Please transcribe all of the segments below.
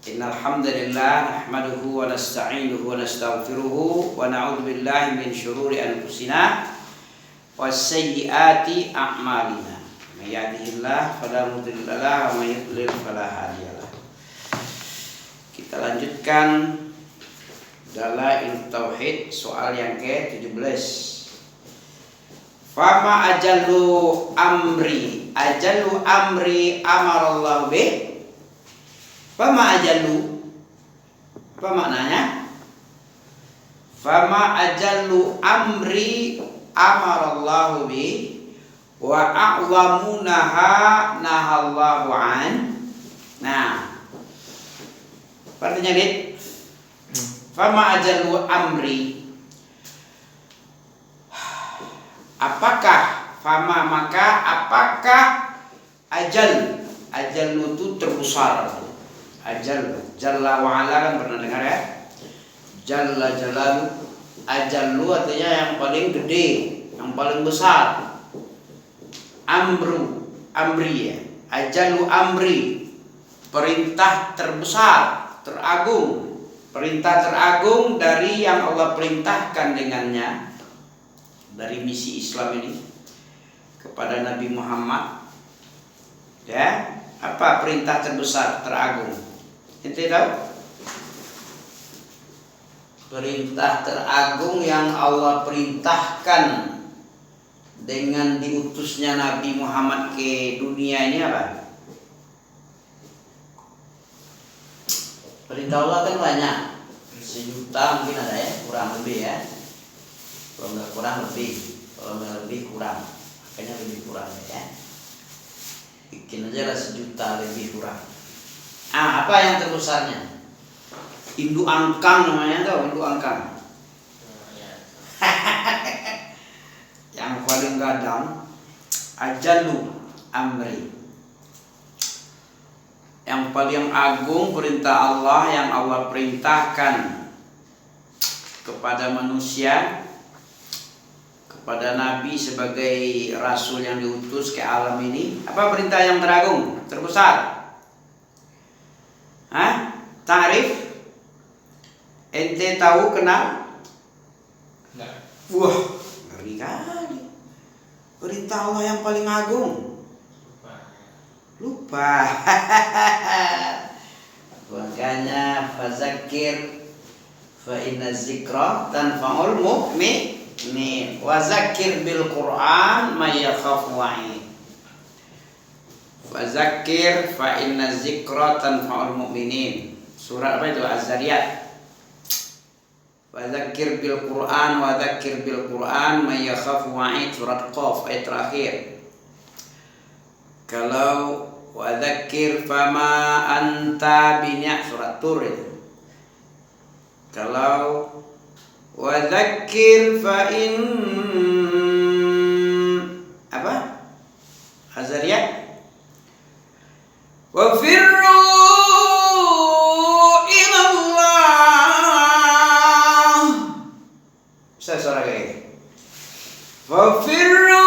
Innal hamdalillah nahmaduhu wa nasta'inuhu wa nastaghfiruhu wa na'udzu billahi min syururi anfusina wasayyiati a'malina. May yahdihillahu fala mudilla lahu wa may yudlil fala hadiyalah. Kita lanjutkan Dalail Tauhid soal yang ke-17. Fama ajallu amri amarallahu bih. Fama ajallu, apa maknanya? Fama ajallu amri amarallahu bi wa a'zamu nahallahu an. Nah, artinya dit, fama ajallu amri, apakah fama maka apakah ajallu itu terbesar. Ajal, Jalla wa'ala kan pernah dengar ya? Jalla jalalu, ajallu artinya yang paling gede, yang paling besar. Amri ya, ajallu amri, perintah terbesar, teragung. Perintah teragung dari yang Allah perintahkan dengannya, dari misi Islam ini kepada Nabi Muhammad. Ya, apa perintah terbesar, teragung? Ente tahu? Perintah teragung yang Allah perintahkan dengan diutusnya Nabi Muhammad ke dunia ini apa? Perintah Allah kan banyak, 1 juta mungkin ada ya, kurang lebih ya. Kalau nggak kurang lebih, kalau nggak lebih kurang, makanya lebih kurang ya. Bikin aja lah 1 juta lebih kurang. Apa yang terbesarnya? Induk angkang namanya, tahu induk angkang? Yang paling gadang ajallu amri, yang paling agung perintah Allah yang Allah perintahkan kepada manusia, kepada Nabi sebagai Rasul yang diutus ke alam ini. Apa perintah yang teragung, terbesar? Ta'rif? Ente tahu, kenal? Enggak. Wah, ngeri kali. Perintah Allah yang paling agung. Lupa. Makanya fazakir fa inna zikra tanfa'ul mu'minin wa zakir bil Qur'an may yakhafu wa'id. Fazakir fa inna zikra tanfa'ul mu'minin. Surah apa itu? Az-Zariyat. Fazakir bil Qur'an wa zakir bil Qur'an may yakhafu wa'id. Surat Qaf ayat terakhir. Kalau wa zakir fama anta binya, surat Tur itu. Kalau wa zakir fa in apa? Az-Zariyat. Wa firru ila Allah. Saya suara kayak gini. Wa firru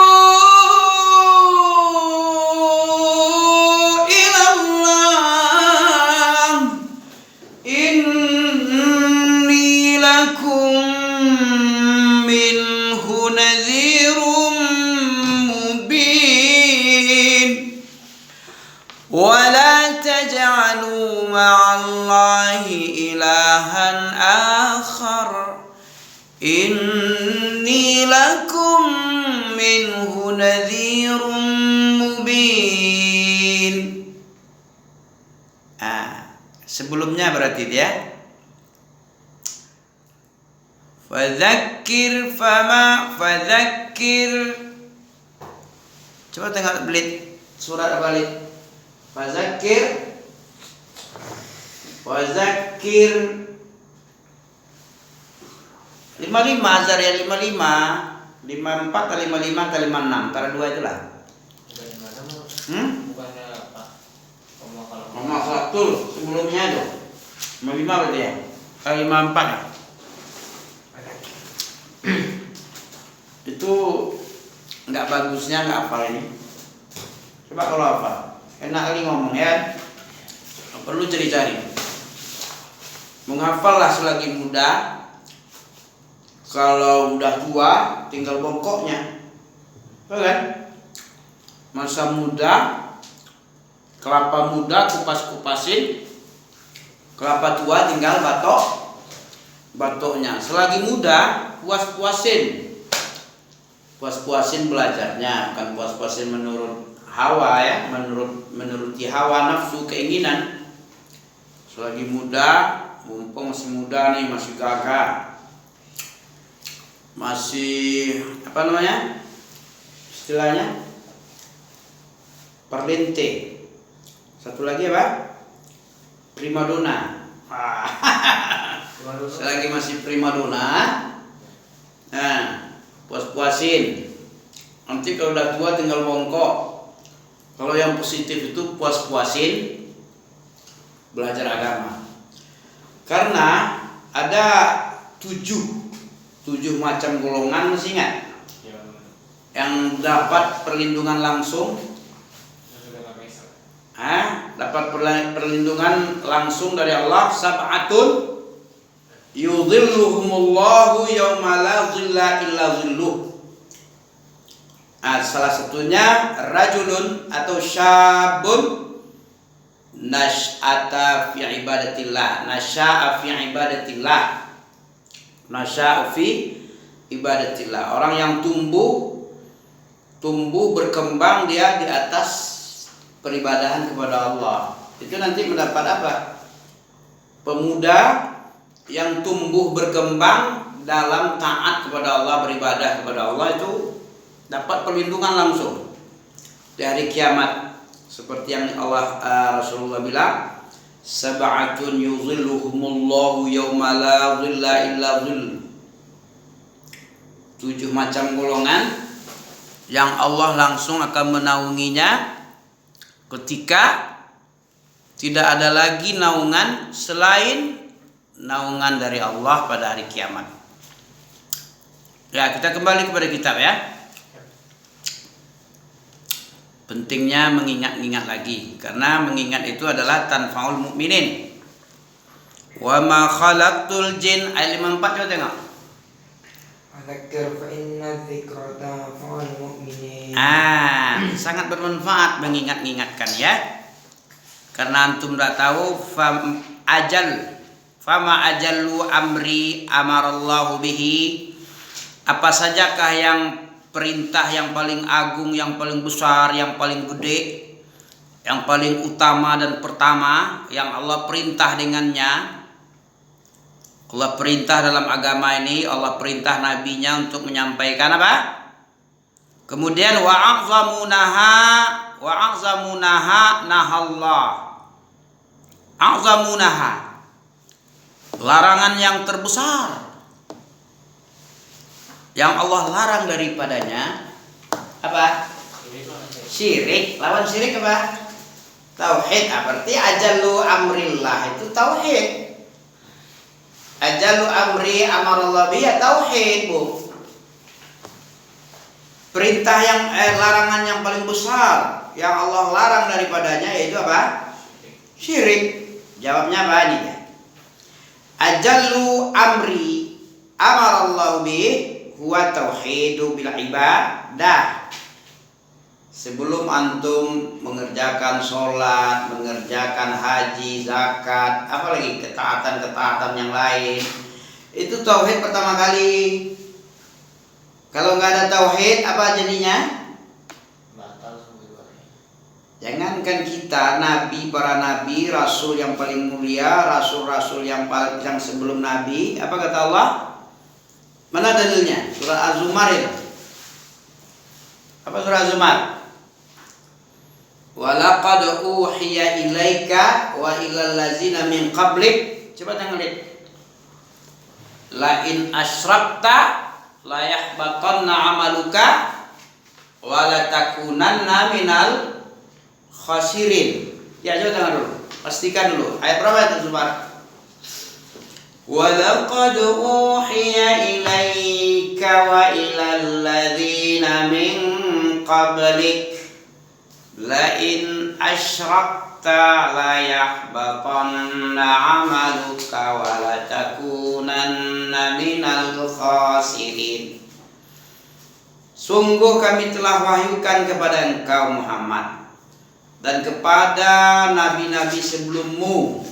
ila Allah. Inni lakum minhu nadhirum mubin. ولا تجعلوا مع الله إلها آخر إني لكم منه نذير مبين. Sebelumnya berarti dia fadzakir fadzakir. Coba tengok belit surat apa belit? Fazakir wazakir 55 Zariyat 55 54 atau 55 atau 56 antara dua itulah. Bukannya apa? Betul sebelumnya itu 55 berarti ya? 54 ya? Itu nggak bagusnya nggak hafal ini. Coba kalau hafal enak kali ngomong ya, perlu cari-cari. Menghafallah selagi muda. Kalau udah tua tinggal bongkoknya. Kan? Masa muda, kelapa muda kupas-kupasin, kelapa tua tinggal batoknya. Selagi muda puas-puasin. Puas-puasin belajarnya, bukan puas-puasin menurut hawa ya, menuruti hawa nafsu keinginan. Selagi muda, mumpung masih muda nih, masih gagah, masih apa namanya istilahnya, perlente. Satu lagi apa? Primadona. Selagi masih primadona, nah puas-puasin. Nanti kalau udah tua tinggal bongkok. Kalau yang positif itu puas-puasin belajar agama. Karena ada tujuh macam golongan, masih ingat? Yang dapat perlindungan langsung. Dapat perlindungan langsung dari Allah. Sab'atun yudhilluhumullahu yawma la dhilla illa dhilluh. Salah satunya rajulun atau syabun nasya'a fi ibadatillah. Nasya'a fi ibadatillah. Nasya'a fi ibadatillah. Orang yang tumbuh berkembang dia di atas peribadahan kepada Allah. Itu nanti mendapat apa? Pemuda yang tumbuh berkembang dalam taat kepada Allah, beribadah kepada Allah, itu dapat perlindungan langsung di hari kiamat. Seperti yang Rasulullah bilang, sab'atun yuzilluhumullahu yawma la dhilla illa dhill. 7 macam golongan yang Allah langsung akan menaunginya ketika tidak ada lagi naungan selain naungan dari Allah pada hari kiamat. Ya, kita kembali kepada kitab ya. Pentingnya mengingat-ingat lagi, karena mengingat itu adalah tanfaul mukminin. Wa ma khalaqtul jin, ayat 54 coba tengok. Adzakir fa inna dzikra tanfa'ul mu'minin. Sangat bermanfaat mengingat-ingatkan ya. Karena antum tidak tahu fama ajallu amri amarallahu bihi. Apa sajakah yang perintah yang paling agung, yang paling besar, yang paling gede, yang paling utama dan pertama yang Allah perintah dengannya. Allah perintah dalam agama ini, Allah perintah nabinya untuk menyampaikan apa? Kemudian wa'azamunaha nahallah. A'zamunaha, larangan yang terbesar yang Allah larang daripadanya apa? Syirik. Lawan syirik apa? Tauhid. Berarti ajallu amrillah itu tauhid. Ajallu amri amarallah biya tauhid, Bu. Perintah yang larangan yang paling besar yang Allah larang daripadanya yaitu apa? Syirik. Jawabnya apa nih ya? Ajallu amri amarallahu bihi huwa tauhidu bil ibadah. Sebelum antum mengerjakan sholat, mengerjakan haji, zakat, apalagi ketaatan-ketaatan yang lain, itu tauhid pertama kali. Kalau nggak ada tauhid, apa jadinya? Jangankan kita, nabi, para nabi, rasul yang paling mulia, rasul-rasul yang sebelum nabi, apa kata Allah? Mana dalilnya? Surah Az-Zumar itu. Apa surah Az-Zumar? Walaqad uhiya ilaika wa ilal ladzina min qablik. Coba tengok lihat. La in asyrakta la yahbatanna amaluka wa la takunanna minal khasirin. Ya, coba tengok dulu. Pastikan dulu. Ayat berapa itu Az-Zumar? وَلَقَدْ أُوحِيَ إِلَيْكَ وَإِلَى الَّذِينَ مِنْ قَبْلِكَ لَئِنْ أَشْرَكْتَ asyrakta la yahbatanna 'amaluka wa la takunanna minal khasirin. Sungguh kami telah wahyukan kepada engkau Muhammad dan kepada nabi-nabi sebelummu,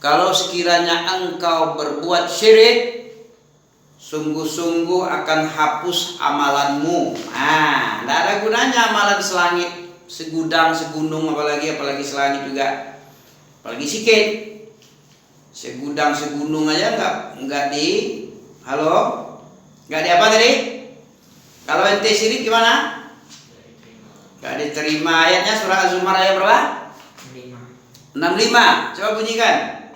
kalau sekiranya engkau berbuat syirik, sungguh-sungguh akan hapus amalanmu. Tidak ada gunanya amalan selangit, segudang, segunung, apalagi selangit juga, apalagi sikit. Segudang, segunung aja nggak di, nggak di apa tadi? Kalau ente syirik gimana? Nggak diterima. Ayatnya surah Az-Zumar ayat berapa? 65. Coba bunyikan.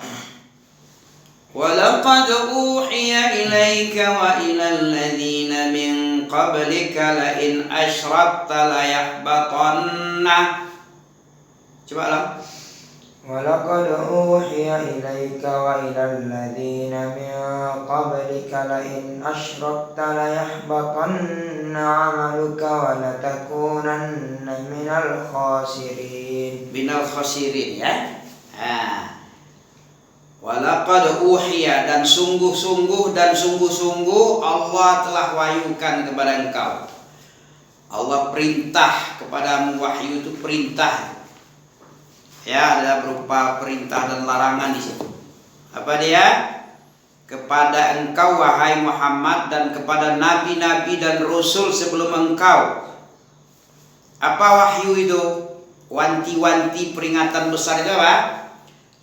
وَلَقَدْ أُوحِيَ إِلَيْكَ وَإِلَى الَّذِينَ مِنْ قَبْلِكَ لَئِنْ أَشْرَكْتَ لَيَحْبَطَنَّ. Coba lah. وَلَقَدْ أُوحِيَ إِلَيْكَ وَإِلَى الَّذِينَ مِنْ قَبْلِكَ لَئِنْ أَشْرَكْتَ لَيَحْبَطَنَّ عَمَلُكَ وَلَتَكُونَنَّ مِنَ الْخَاسِرِينَ. Minal khasirin ya. Walaqad uhiya, dan sungguh-sungguh Allah telah wahyukan kepada engkau. Allah perintah kepadamu, wahyu itu perintah. Ya, ada berupa perintah dan larangan di situ. Apa dia? Kepada engkau wahai Muhammad dan kepada nabi-nabi dan rasul sebelum engkau. Apa wahyu itu? Wanti-wanti peringatan besar itu apa?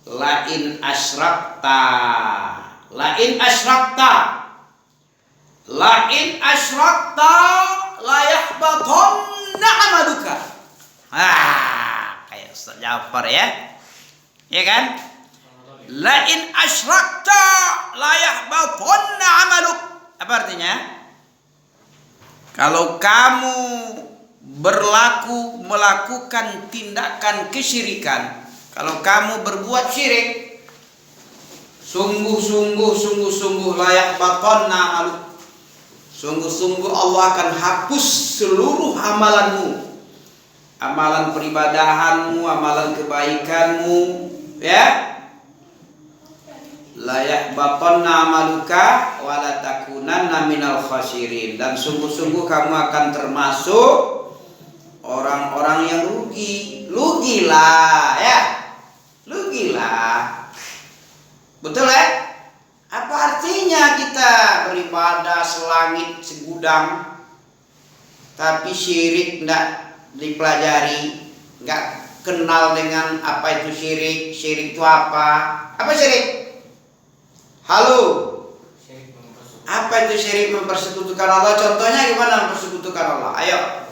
Lain asyrakta la yahbatanna amaluka. Kayak Ustaz Jafar ya. Ya kan? Lain asyrakta la yahbatanna amaluk. Apa artinya? Kalau kamu melakukan tindakan kesyirikan, kalau kamu berbuat syirik, sungguh-sungguh layak batanna amaluk. Sungguh-sungguh Allah akan hapus seluruh amalanmu, amalan peribadahanmu, amalan kebaikanmu, ya. Layak batanna amaluka wa la takunanna minal khasirin, dan sungguh-sungguh kamu akan termasuk orang-orang yang rugilah ya. Rugilah. Betul ya? Apa artinya kita beribadah selangit segudang tapi syirik enggak dipelajari, enggak kenal dengan apa itu syirik? Syirik itu apa? Apa syirik? Halo. Apa itu syirik? Mempersekutukan Allah. Contohnya gimana mempersekutukan Allah? Ayo.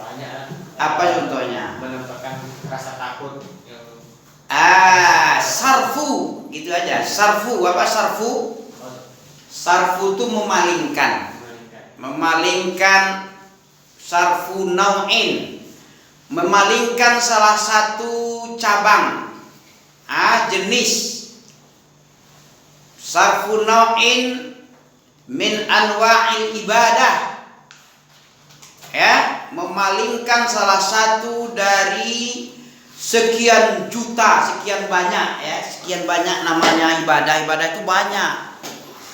Apa contohnya? Menampakkan rasa takut. Sarfu, gitu aja. Sarfu, apa sarfu? Sarfu itu memalingkan. Memalingkan, sarfu nau'in. Memalingkan salah satu cabang, jenis. Sarfu nau'in min anwa'il ibadah. Ya, memalingkan salah satu dari sekian juta, sekian banyak ya, sekian banyak namanya ibadah. Ibadah itu banyak.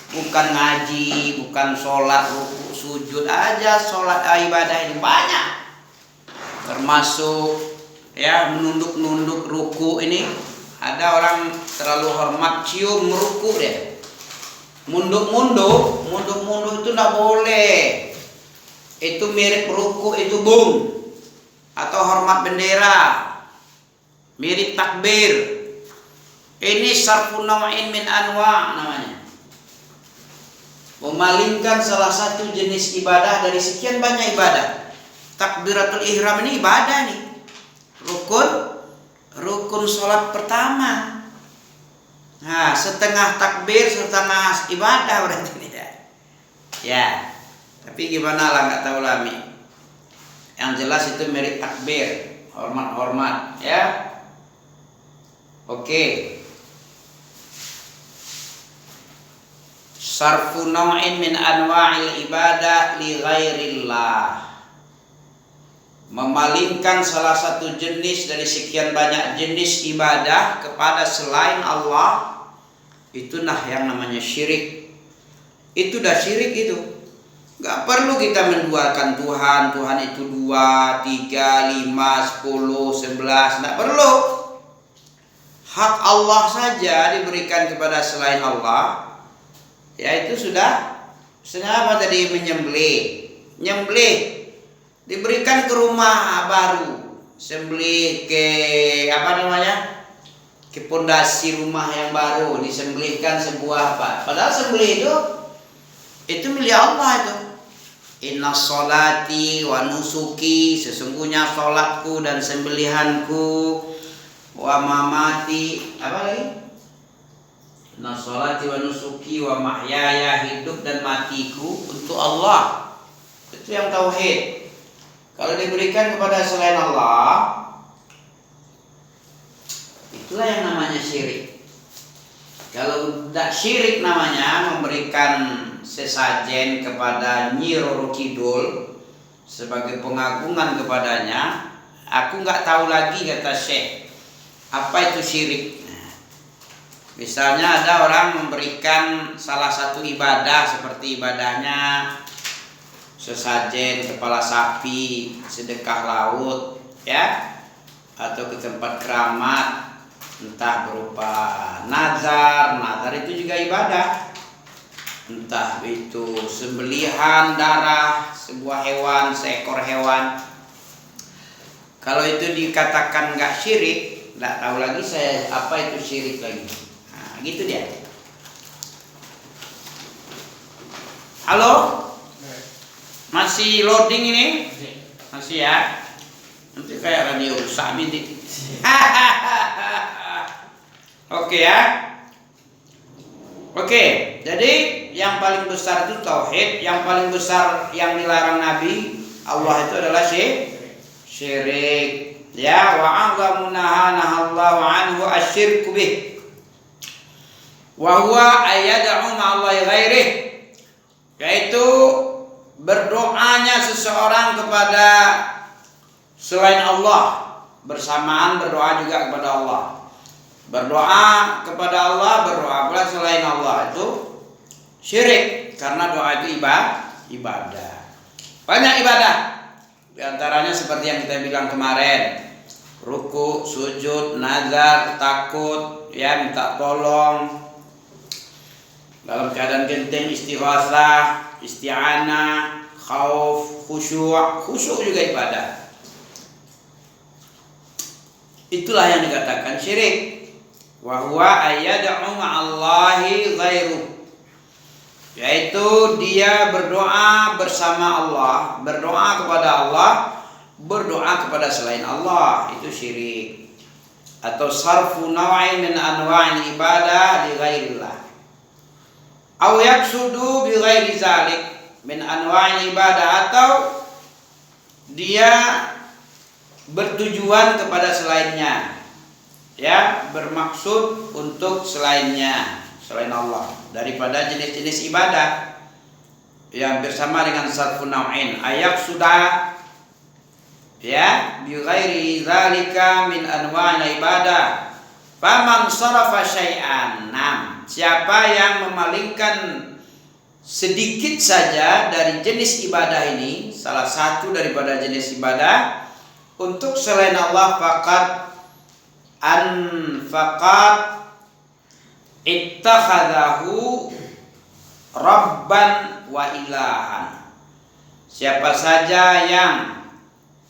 Bukan ngaji, bukan sholat, ruku, sujud aja, sholat ibadah ini banyak. Termasuk ya menunduk-nunduk ruku ini. Ada orang terlalu hormat cium ruku deh. Munduk-munduk itu enggak boleh. Itu mirip ruku, itu bung. Atau hormat bendera, mirip takbir. Ini sarfu naw'in min anwa' namanya. Memalingkan salah satu jenis ibadah dari sekian banyak ibadah. Takbiratul ihram ini ibadah nih. Rukun sholat pertama. Nah, setengah takbir, setengah ibadah berarti ini ya. Ya. Tapi gimana lah, nggak tahu lah Mi. Yang jelas itu mirip takbir, hormat ya. Oke. Sarfu naw'in min anwa'il ibadah li ghairillah. memalingkan salah satu jenis dari sekian banyak jenis ibadah kepada selain Allah, itu yang namanya syirik. Itu dah syirik itu. Gak perlu kita menduakan Tuhan. Tuhan itu 2, 3, 5, 10, 11. Gak perlu. Hak Allah saja diberikan kepada selain Allah. Ya itu sudah. Apa tadi? Nyembelih. Diberikan ke rumah baru, sembelih ke ke pondasi rumah yang baru, disembelihkan sebuah padahal sembelih itu milik Allah itu. Inna sholati wa nusuki, sesungguhnya sholatku dan sembelihanku, wa mamati, Inna sholati wa nusuki wa mahyaya, hidup dan matiku untuk Allah. Itu yang tauhid. Kalau diberikan kepada selain Allah, itulah yang namanya syirik. Kalau tidak syirik namanya memberikan sesajen kepada Nyi Roro Kidul sebagai pengagungan kepadanya. Aku nggak tahu lagi, kata Syekh, apa itu syirik. Misalnya ada orang memberikan salah satu ibadah seperti ibadahnya sesajen kepala sapi, sedekah laut, ya, atau ke tempat keramat, entah berupa nazar itu juga ibadah, entah itu sembelihan darah sebuah hewan, seekor hewan. Kalau itu dikatakan nggak syirik, nggak tahu lagi saya apa itu syirik lagi. Nah, gitu dia. Halo? Masih loading ini? Masih ya? Nanti kayak radio rusak ini. Oke ya. Oke, jadi yang paling besar itu tauhid, yang paling besar yang dilarang Nabi Allah itu adalah syirik. Ya, wa a'zamu nahallahu anhu asyirku bih. Wa huwa ayyad'u ma'allahi ghairih. Yaitu berdoanya seseorang kepada selain Allah, bersamaan berdoa juga kepada Allah. Berdoa kepada Allah, berdoa pula selain Allah, itu syirik, karena doa itu ibadah. Banyak ibadah. Di antaranya seperti yang kita bilang kemarin, ruku, sujud, nazar, takut, ya, minta tolong, dalam keadaan genting, istighosah, isti'anah, khauf, khusyuk juga ibadah. Itulah yang dikatakan syirik. Wa huwa ayyad'u ma'allahi ghairuh, yaitu dia berdoa bersama Allah, berdoa kepada Allah, berdoa kepada selain Allah, itu syirik. Atau sarfu naw'in min anwa'il ibadah li ghairillah. Aw yaqsudu bi ghairi zalik min anwa'il ibadah, atau dia bertujuan kepada selainnya, ya, bermaksud untuk selainnya, selain Allah, daripada jenis-jenis ibadah yang bersama dengan sarfu naw'in. Ayak sudah, ya, bi ghairi zalika min anwa'il ibadah. Faman sarafa syai'an, siapa yang memalingkan sedikit saja dari jenis ibadah ini, salah satu daripada jenis ibadah, untuk selain Allah, faqad ittakhadahu rabban wa ilahan. Siapa saja yang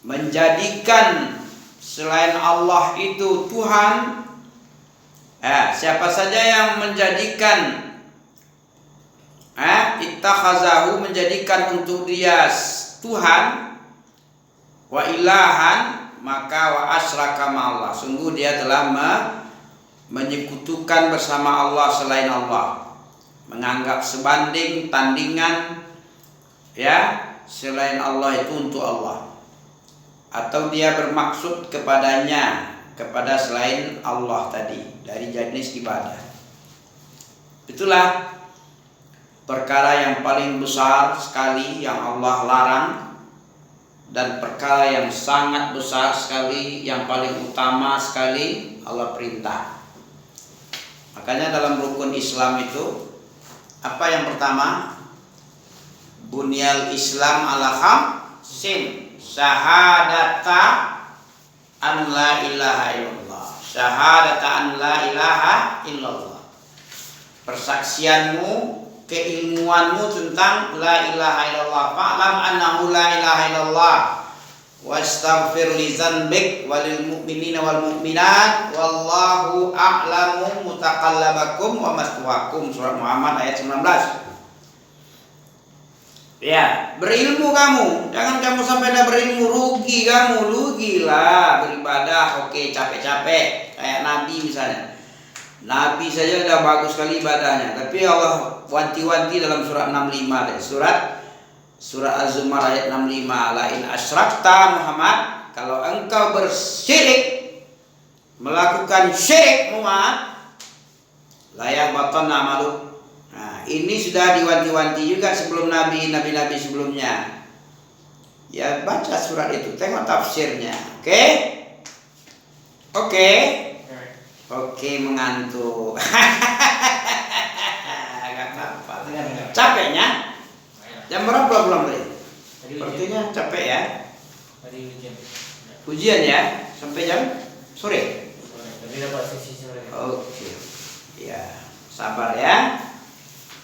menjadikan selain Allah itu Tuhan, siapa saja yang menjadikan ittakhazahu, menjadikan untuk dia Tuhan, wa ilahan, maka wa asyraka ma'allah, sungguh dia telah menyekutukan bersama Allah selain Allah, menganggap sebanding tandingan, ya, selain Allah itu untuk Allah, atau dia bermaksud kepadanya, kepada selain Allah tadi dari jenis ibadah. Itulah perkara yang paling besar sekali yang Allah larang dan perkara yang sangat besar sekali, yang paling utama sekali Allah perintah. Makanya dalam rukun Islam itu apa yang pertama? Bunyal Islam ala khamsin, syahadata an la ilaha illallah, syahadata an la ilaha illallah, persaksianmu, keilmuanmu tentang la ilaha illallah, fa'lam annahu la ilaha illallah, wastaghfir li dzanbik walil mu'minina wal mu'minat wallahu a'lamu mutaqallabakum wa maswaakum. Surat Muhammad ayat 19. Ya, berilmu kamu, jangan kamu sampai dah berilmu rugi kamu, rugilah beribadah. Oke, capek-capek kayak Nabi misalnya. Nabi saja sudah bagus sekali ibadahnya, tapi Allah wanti-wanti dalam surat 65 deh. Surat Az-Zumar ayat 65, la in asyrakta Muhammad, kalau engkau bersyirik, melakukan syirik Muhammad, layak baton amalu. Nah, ini sudah diwanti-wanti juga sebelum nabi-nabi sebelumnya. Ya, baca surat itu, tengok tafsirnya. Oke? Oke? Oke, mengantuk. Gak apa-apa. Capeknya? Jam berapa belum tadi? Sepertinya capek ya. Tadi ujian. Ujian ya? Sampai jam sore? Tadi dapat sesi sore. Oke. Ya, sabar ya.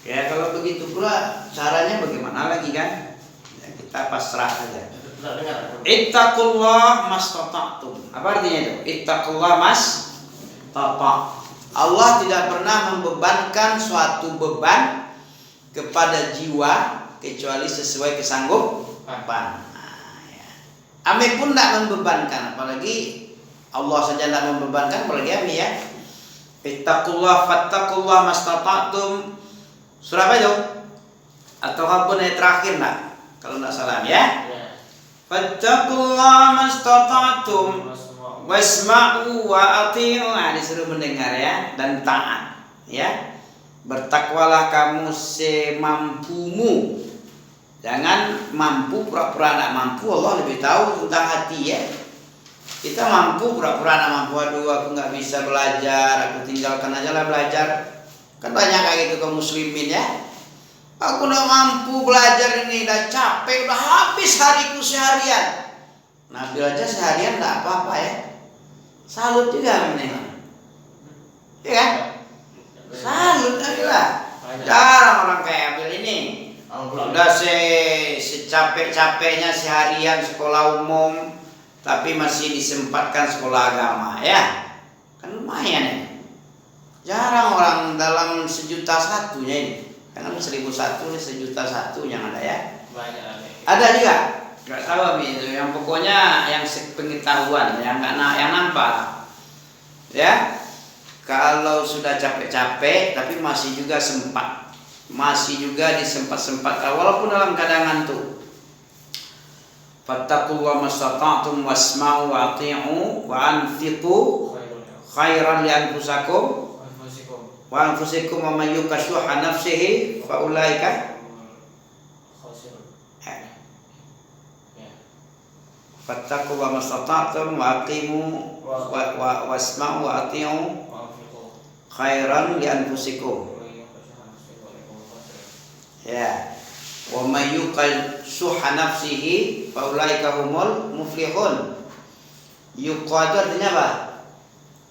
Ya, kalau begitu pula caranya bagaimana lagi kan? Ya, kita pasrah saja. Ittaqullah mastata'tum. Apa artinya itu? Ittaqullah mastata'. Allah tidak pernah membebankan suatu beban kepada jiwa kecuali sesuai kesanggupan. Nah, ya. Ame pun tidak membebankan, apalagi Allah saja tidak membebankan, apalagi ame ya. Ittaqullah fattaqullah mastata'tum. Surah apa itu? Atau apa ayat terakhir nak? Kalau tidak salah ya. Fattaqullah mastata'tum wasma'u wa ati'u. Nah, disuruh mendengar ya dan taat ya. Bertakwalah kamu semampumu. Jangan mampu pura-pura tidak mampu. Allah lebih tahu tentang hati ya. Kita mampu pura-pura tidak mampu. Aduh, aku nggak bisa belajar, aku tinggalkan aja lah belajar. Kan banyak kayak gitu kaum muslimin ya. Aku udah mampu belajar ini, udah capek, udah habis hariku seharian. Nabil aja seharian enggak apa-apa ya. Salut juga ini. Iya kan? Salut aja lah. Jarang orang kayak Abil ini. Udah secapek-capeknya seharian sekolah umum, tapi masih disempatkan sekolah agama ya. Kan lumayan ya. Jarang orang dalam 1.000.000 satunya ini. Kan 1.001 ini 1.001 yang ada ya. Ada juga. Gak tahu itu. Yang pokoknya yang pengetahuan, yang nampak. Ya. Kalau sudah capek-capek, tapi masih juga sempat. Masih juga disempat-sempatkan walaupun dalam keadaan ngantuk. Fattaqullaha mastata'tum wasma'u wa ati'u wa anfiqu khairan li anfusakum wa anfusikum wa may yukashuha nafsihi fa ulaika fattaqullaha mastata'tum wa aqimu wa wasma'u wa ati'u khairan li anfusikum. Ya, wa may yukashuha nafsihi fa ulaika humul muflihun. Yuqa itu artinya apa?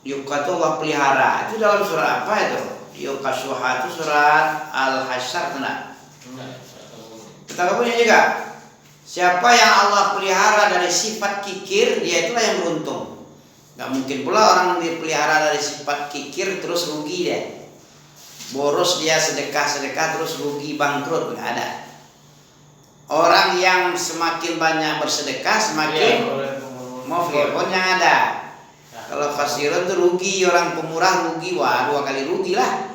Yuqa itu Allah pelihara. Itu dalam surah apa itu? Yukashuha itu surat Al-Hasyr benar. Kita punya juga. Siapa yang Allah pelihara dari sifat kikir, dia itulah yang beruntung. Gak mungkin pula orang dipelihara dari sifat kikir terus rugi deh. Boros dia sedekah terus rugi bangkrut, nggak ada. Orang yang semakin banyak bersedekah semakin muflihun yang ada. Kalau khasirun tuh rugi, orang pemurah rugi, wah 2 kali rugi lah.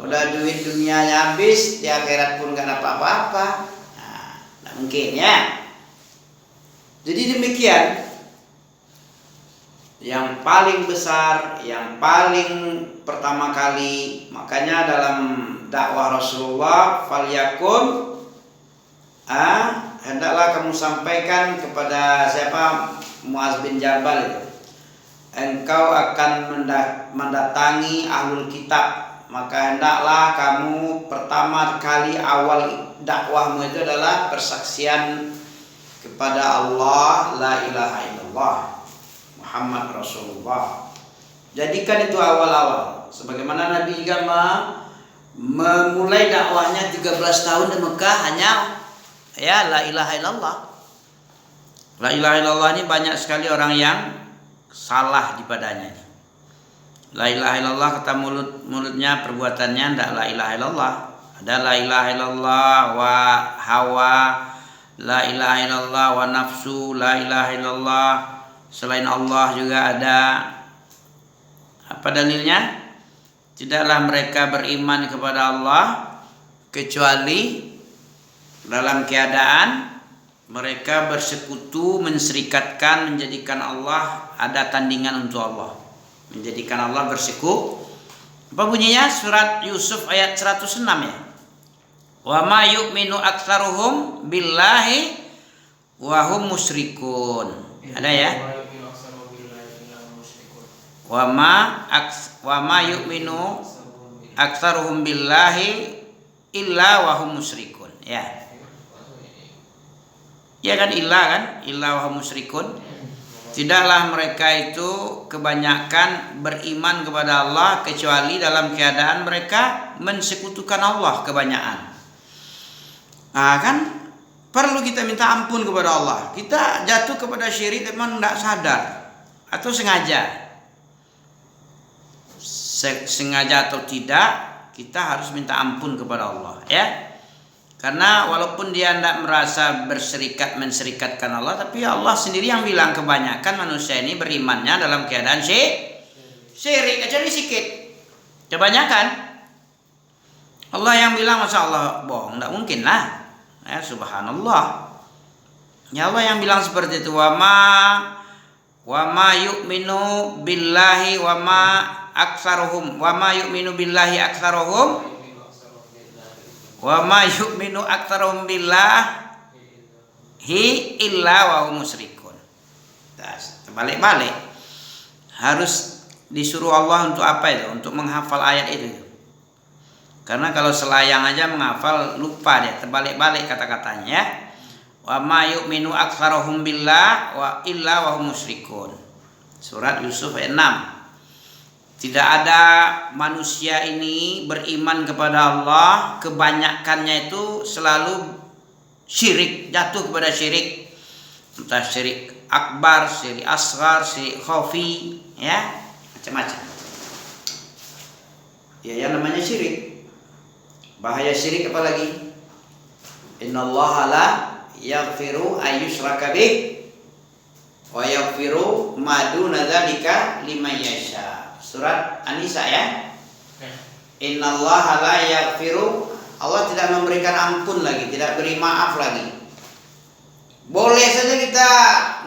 Udah duit dunianya habis, di akhirat pun nggak dapat apa-apa. Nah, nggak mungkin ya. Jadi demikian. Yang paling besar, yang paling pertama kali, makanya dalam dakwah Rasulullah falyakun hendaklah kamu sampaikan kepada siapa? Muaz bin Jabal itu. Engkau akan mendatangi ahlul kitab, maka hendaklah kamu pertama kali awal dakwahmu itu adalah persaksian kepada Allah la ilaha illallah Muhammad Rasulullah. Jadikan itu awal-awal. Sebagaimana Nabi juga memulai dakwahnya 13 tahun di Mekah hanya ya la ilaha illallah. La ilaha illallah ini banyak sekali orang yang salah di padanya. La ilaha illallah kata mulutnya, perbuatannya tidak la ilaha illallah. Ada la ilaha illallah wa hawa, la ilaha illallah wa nafsu, la ilaha illallah selain Allah juga ada. Apa dalilnya? Tidaklah mereka beriman kepada Allah kecuali dalam keadaan mereka bersekutu, menserikatkan, menjadikan Allah ada tandingan untuk Allah, menjadikan Allah bersekutu. Apa bunyinya? Surat Yusuf ayat 106 ya. Wa ma yu'minu aktsaruhum billahi wa hum musyrikun. Ada ya? Wa ma yu'minu aktsaruhum billahi illa wa hum musyrikun. Ya. Ya kan illa wa hum musyrikun. Tidaklah mereka itu kebanyakan beriman kepada Allah kecuali dalam keadaan mereka mensekutukan Allah kebanyakan. Nah, kan perlu kita minta ampun kepada Allah. Kita jatuh kepada syirik memang tidak sadar atau sengaja. Sengaja atau tidak, kita harus minta ampun kepada Allah ya. Karena walaupun dia tidak merasa menserikatkan Allah, tapi Allah sendiri yang bilang kebanyakan manusia ini berimannya dalam keadaan syirik, kecuali sedikit. Kebanyakan Allah yang bilang, masa Allah bohong? Tidak mungkin lah. Ya, subhanallah. Ya Allah yang bilang seperti itu. Wa ma yu'minu billahi wa ma yu'minu billahi aktsaruhum wa ma yu'minu aktsaruhum billahi illa wa hum musyrikun. Terbalik-balik. Harus disuruh Allah untuk apa itu? Untuk menghafal ayat itu. Karena kalau selayang aja menghafal lupa dia, terbalik-balik kata-katanya ya. Wa ma yu'minu aktsaruhum billah wa illa wa hum musyrikun. Surat Yusuf ayat 6. Tidak ada manusia ini beriman kepada Allah, kebanyakannya itu selalu syirik, jatuh kepada syirik. Entah syirik akbar, syirik asghar, syirik khafi, ya, macam-macam. Ya, yang namanya syirik. Bahaya syirik apa lagi? Innallaha la yaghfiru ayyushraka bih wa yaghfiru ma duna dzalika liman yasha. Surat An-Nisa ya. Innallaha la yaghfiru, Allah tidak memberikan ampun lagi, tidak beri maaf lagi. Boleh saja kita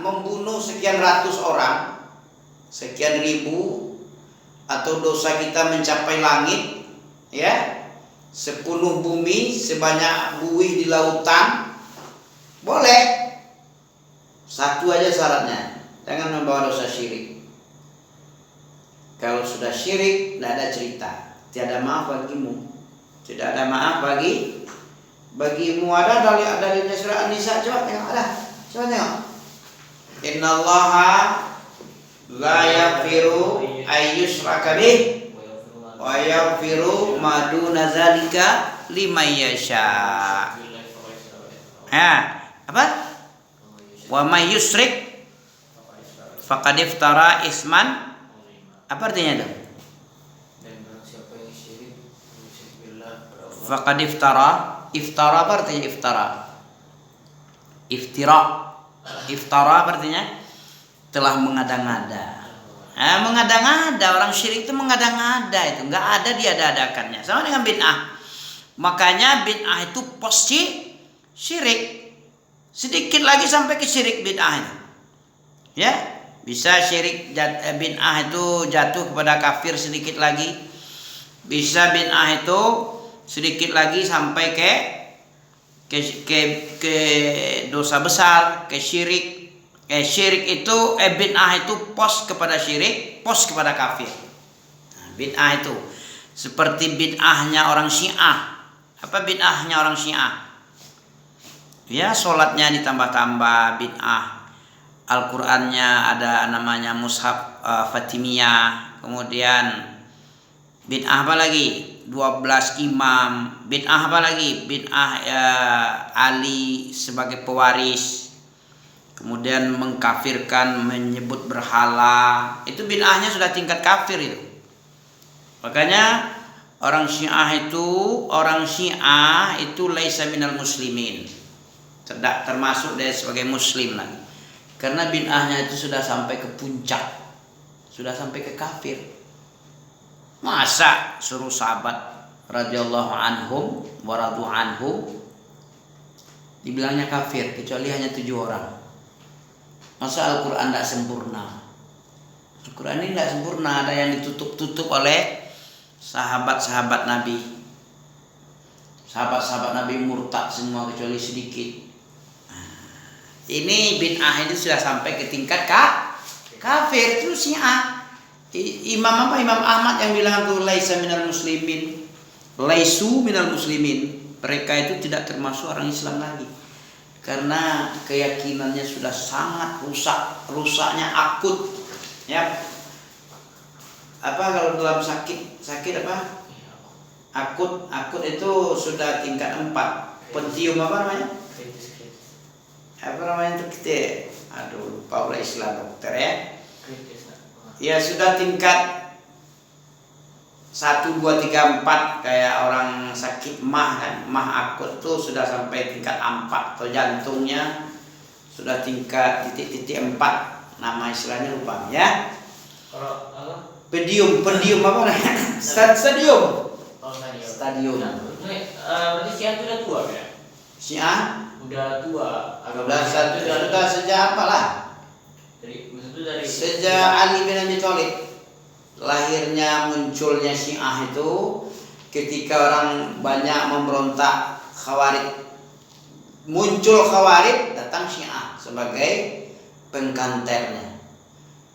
membunuh sekian ratus orang, sekian ribu, atau dosa kita mencapai langit, ya, sepenuh bumi, sebanyak buih di lautan, boleh. Satu aja syaratnya, jangan membawa dosa syirik. Kalau sudah syirik, tidak ada cerita, tiada maaf bagimu, tidak ada maaf bagimu. Ada dalilnya surah An-Nisa, coba tengok, coba tengok. Innallaha la yaghfiru ayyushraka bih wa yaghfiru ma duna dzalika liman yasha. Apa? Wa may yusyrik faqad iftara isman. Apa artinya itu? Faqad iftara apa artinya iftara? Iftara apa artinya? Telah mengada-ngada. Mengada-ngada, orang syirik itu mengada-ngada, itu enggak ada diada-adakannya. Sama dengan bid'ah. Makanya bid'ah itu pasti syirik. Sedikit lagi sampai ke syirik bid'ah itu. Ya, bisa syirik bid'ah itu jatuh kepada kafir sedikit lagi. Bisa bid'ah itu sedikit lagi sampai ke ke dosa besar, ke syirik. Syirik itu bid'ah itu pos kepada syirik, pos kepada kafir. Nah, bid'ah itu seperti bid'ahnya orang Syiah. Apa bid'ahnya orang Syiah? Ya, sholatnya ditambah-tambah bid'ah. Al-Qur'annya ada namanya mushaf Fatimiyah. Kemudian bid'ah apa lagi? 12 imam. Bid'ah apa lagi? Bid'ah Ali sebagai pewaris. Kemudian mengkafirkan, menyebut berhala. Itu bid'ahnya sudah tingkat kafir itu. Makanya orang Syiah itu laisa minal muslimin. Tidak termasuk dia sebagai muslim lagi. Karena bid'ahnya itu sudah sampai ke puncak. Sudah sampai ke kafir. Masa suruh sahabat radhiyallahu anhum wa radu anhu dibilangnya kafir kecuali hanya 7 orang. Masa Al-Quran tidak sempurna? Al-Quran ini tidak sempurna. Ada yang ditutup-tutup oleh sahabat-sahabat Nabi. Sahabat-sahabat Nabi murtad semua kecuali sedikit. Ini bid'ah ini sudah sampai ke tingkat kafir. Itu Syiah. Imam Ahmad yang bilang itu laisa minal muslimin, laisu minal muslimin. Mereka itu tidak termasuk orang Islam lagi. Karena keyakinannya sudah sangat rusaknya akut. Ya. Apa kalau dalam sakit apa? Akut itu sudah tingkat 4. Pentium apa namanya? Apa namanya itu kita? Aduh, lupa pula istilah dokter ya. Ya sudah tingkat 1, 2, 3, 4 kayak orang sakit mah kan. Mah akut tuh sudah sampai tingkat 4 atau jantungnya sudah tingkat titik-titik 4. Nama istilahnya lupa ya. Kalau apa? Pedium apa namanya? Stadium. Oh, Stadium. Berarti Syiah itu udah tua ya? Syiah Udah tua. sudah sejak apalah? Dari Sejak Ali bin Abi Thalib. Lahirnya munculnya Syiah itu ketika orang banyak memberontak Khawarij. Muncul Khawarij, datang Syiah sebagai pengkanternya.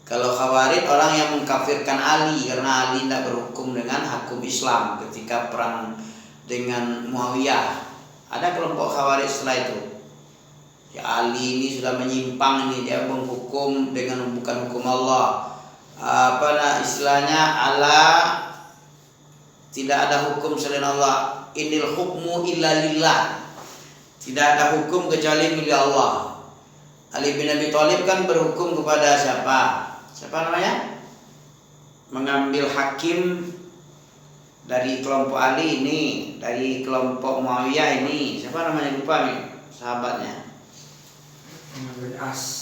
Kalau Khawarij orang yang mengkafirkan Ali karena Ali tidak berhukum dengan hukum Islam ketika perang dengan Muawiyah. Ada kelompok Khawarij setelah itu. Ya Ali ini sudah menyimpang ini, dia menghukum dengan bukan hukum Allah. Istilahnya Allah tidak ada hukum selain Allah. Inil hukmu illa lillah. Tidak ada hukum kecuali milik Allah. Ali bin Abi Thalib kan berhukum kepada siapa? Siapa namanya? Mengambil hakim dari kelompok Ali ini, dari kelompok Muawiyah ini. Siapa namanya lupa nih sahabatnya?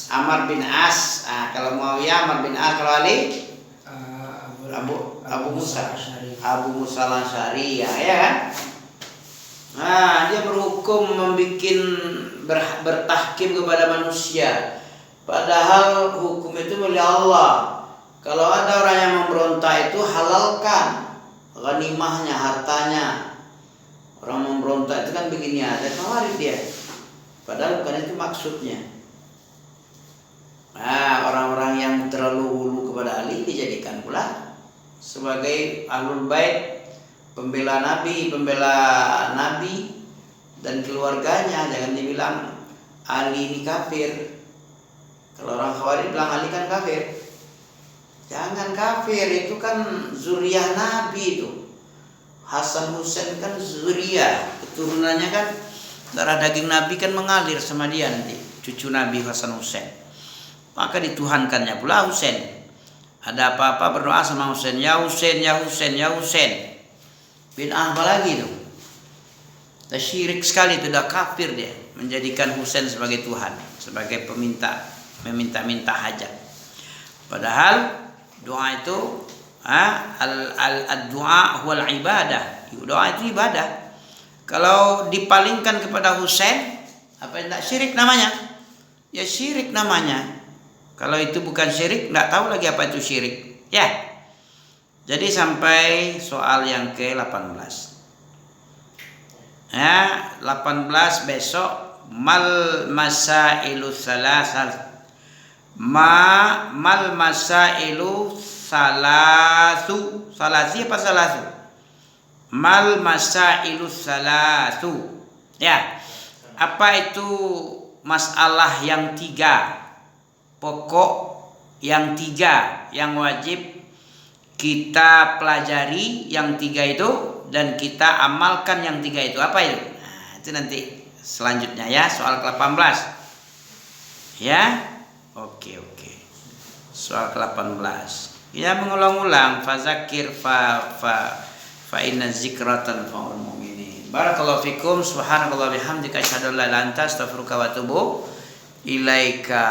Amr bin As. Kalau Muawiyah Amr bin As, kalau Ali Abu Musa al-Asy'ari ya kan? Dia berhukum bertahkim kepada manusia. Padahal hukum itu milik Allah. Kalau ada orang yang memberontak itu halalkan ghanimahnya, hartanya. Orang memberontak itu kan begini ada Khawarij dia. Padahal bukan itu maksudnya. Orang-orang yang terlalu hulu kepada Ali dijadikan pula sebagai ahlul bait, pembela Nabi dan keluarganya. Jangan dibilang Ali ini kafir. Kalau orang Khawarij bilang Ali kan kafir. Jangan kafir, itu kan zuriyah Nabi itu. Hasan Husain kan zuriyah, keturunannya kan darah daging Nabi kan mengalir sama dia nanti, cucu Nabi Hasan Husain. Maka dituhankannya pula Husain. Ada apa-apa berdoa sama Husain, ya Husain, ya Husain, ya Husain. Bid'ah apa lagi itu? Dah syirik sekali itu, dah kafir dia menjadikan Husain sebagai Tuhan, sebagai meminta hajat. Padahal doa itu al-du'a huwal ibadah. Doa itu ibadah. Kalau dipalingkan kepada Husain, apa yang tak syirik namanya? Ya syirik namanya. Kalau itu bukan syirik, tidak tahu lagi apa itu syirik. Ya. Jadi sampai soal yang ke-18. Ya, 18 besok mal masailu salasal. Mal masailu salasi apa salasu? Mal masailu salasu. Ya. Apa itu masalah yang 3? Pokok yang 3 yang wajib kita pelajari, yang 3 itu, dan kita amalkan yang 3 itu. Apa itu? Nah, itu nanti selanjutnya ya, soal ke-18. Ya. Oke. Soal ke-18. Ya, mengulang-ulang, fazakir fa inna zikra tanfa'ul mu'minin. Barakallahu fikum, subhanakallah bihamdika asyhadu an la ilaha illa anta astaghfiruka wa atubu ilaika.